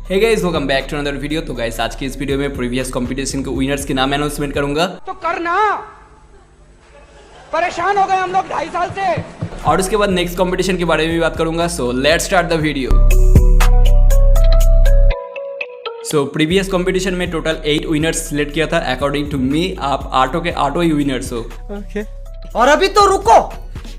Hey guys, welcome back to another video. तो guys, आज की इस वीडियो में प्रीवियस कंपटीशन के विनर्स के नाम अनाउंसमेंट करूंगा। तो करना, परेशान हो गए हम लोग 2.5 साल से। और उसके बाद नेक्स्ट कंपटीशन के बारे में भी बात करूंगा। So let's start the video. So previous competition में टोटल 8 विनर्स सिलेक्ट किया था। अकॉर्डिंग टू मी, आप आठों के आठों ही विनर्स हो। और अभी तो रुको,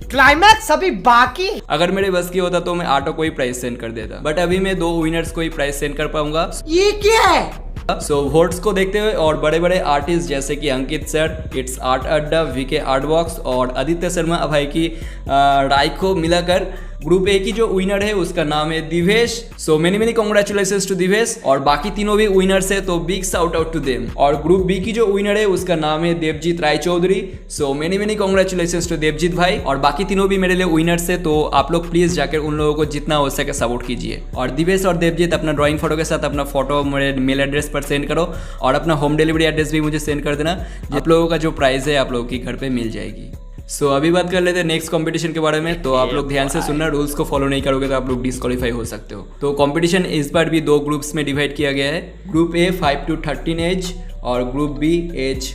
क्लाइमैक्स अभी बाकी। अगर मेरे बस की होता तो मैं आठों को ही प्राइज सेंड कर देता, बट अभी मैं 2 विनर्स को ही प्राइज सेंड कर पाऊंगा। ये क्या है? सो वोट्स को देखते हुए और बड़े बड़े आर्टिस्ट जैसे कि अंकित सर, इट्स आर्ट अड्डा, वीके आर्ट बॉक्स और आदित्य शर्मा भाई की राय को मिलाकर ग्रुप ए की जो विनर है उसका नाम है Divesh. So many congratulations to Divesh. और बाकी तीनों भी विनर्स है, तो big shout out to them. और ग्रुप बी की जो विनर है उसका नाम है Devjit Roy Chowdhury. So many congratulations to Devjit भाई। और बाकी तीनों भी मेरे लिए विनर्स है, तो आप लोग प्लीज जाकर उन लोगों को जितना हो सके सपोर्ट कीजिए। और दिवेश और देवजीत अपना ड्राइंग फोटो के साथ अपना फोटो मेरे मेल एड्रेस पर सेंड करो और अपना होम डिलीवरी एड्रेस भी मुझे सेंड कर देना। आप लोगों का जो प्राइस है आप लोगों की घर पे मिल जाएगी। सो अभी बात कर लेते हैं नेक्स्ट कंपटीशन के बारे में। तो आप लोग ध्यान से सुनना, रूल्स को फॉलो नहीं करोगे तो आप लोग डिस्क्वालीफाई हो सकते हो। तो कंपटीशन इस बार भी 2 ग्रुप्स में डिवाइड किया गया है। ग्रुप ए 5 to 13 एज और ग्रुप बी एज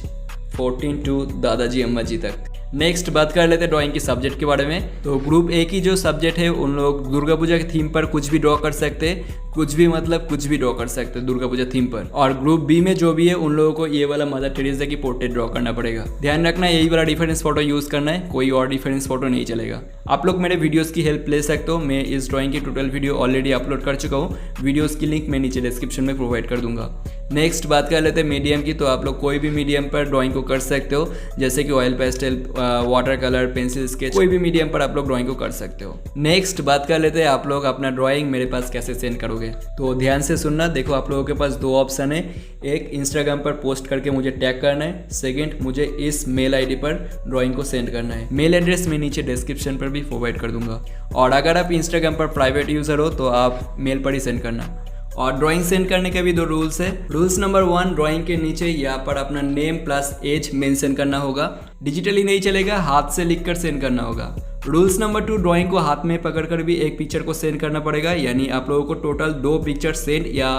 14 to दादाजी अम्मा जी तक। नेक्स्ट बात कर लेते हैं ड्राइंग की सब्जेक्ट के बारे में। तो ग्रुप ए की जो सब्जेक्ट है उन लोग दुर्गा पूजा की थीम पर कुछ भी ड्रॉ कर सकते हैं, कुछ भी मतलब कुछ भी ड्रॉ कर सकते हैं दुर्गा पूजा थीम पर। और ग्रुप बी में जो भी है उन लोगों को ये वाला मदर टेरेसा की पोर्ट्रेट ड्रॉ करना पड़ेगा। ध्यान रखना, यही वाला डिफरेंस फोटो यूज करना है, कोई और डिफरेंस फोटो नहीं चलेगा। आप लोग मेरे वीडियोस की हेल्प ले सकते हो। मैं इस ड्राइंग की टोटल वीडियो ऑलरेडी अपलोड कर चुका हूँ। वीडियोस की लिंक मैं नीचे डिस्क्रिप्शन में प्रोवाइड कर दूंगा। नेक्स्ट बात कर लेते हैं मीडियम की। तो आप लोग कोई भी मीडियम पर ड्राइंग को कर सकते हो, जैसे कि oil pastel, water colour, pencil sketch, कोई भी मीडियम पर आप लोग ड्राइंग को कर सकते हो। नेक्स्ट बात कर लेते हैं आप लोग अपना ड्राइंग मेरे पास कैसे सेंड करोगे। तो ध्यान से सुनना, देखो आप लोगों के पास 2 ऑप्शन है। एक, इंस्टाग्राम पर पोस्ट करके मुझे टैग करना है। सेकंड, मुझे इस मेल आईडी पर ड्राइंग को सेंड करना है। मेल एड्रेस मैं नीचे डिस्क्रिप्शन पर भी प्रोवाइड कर दूंगा। और अगर आप इंस्टाग्राम पर प्राइवेट यूजर हो तो आप मेल पर ही सेंड करना। और ड्राइंग सेंड करने के भी 2 रूल्स है। रूल्स नंबर 1, ड्राइंग के नीचे यहाँ पर अपना नेम प्लस एज मेंशन करना होगा। डिजिटली नहीं चलेगा, हाथ से लिखकर सेंड करना होगा। रूल्स नंबर 2, ड्राइंग को हाथ में पकड़कर भी एक पिक्चर को सेंड करना पड़ेगा। यानी आप लोगों को टोटल 2 पिक्चर सेंड या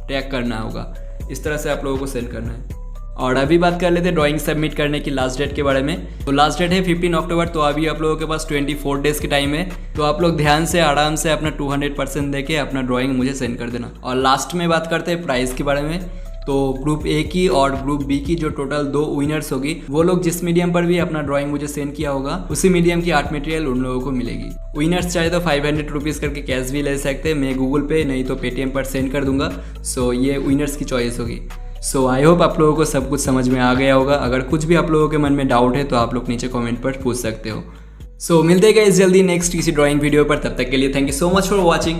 टैग करना होगा। इस तरह से आप लोगों को सेंड करना है। और अभी बात कर लेते हैं ड्राइंग सबमिट करने की लास्ट डेट के बारे में। तो लास्ट डेट है 15 अक्टूबर। तो अभी आप लोगों के पास 24 डेज की टाइम है। तो आप लोग ध्यान से आराम से अपना 200% देके अपना ड्राइंग मुझे सेंड कर देना। और लास्ट में बात करते हैं प्राइस के बारे में। तो ग्रुप ए की और ग्रुप बी की जो टोटल 2 विनर्स होगी, वो लोग जिस मीडियम पर भी अपना ड्राइंग मुझे सेंड किया होगा उसी मीडियम की आर्ट मटेरियल उन लोगों को मिलेगी। विनर्स चाहे तो 500 रुपीज़ करके कैश भी ले सकते हैं। मैं गूगल पे नहीं तो पेटीएम पर सेंड कर दूंगा। सो ये विनर्स की चॉइस होगी। सो आई होप आप लोगों को सब कुछ समझ में आ गया होगा। अगर कुछ भी आप लोगों के मन में डाउट है तो आप लोग नीचे कमेंट पर पूछ सकते हो। सो मिलते हैं गाइस जल्दी नेक्स्ट किसी ड्राइंग वीडियो पर। तब तक के लिए thank you so much for watching.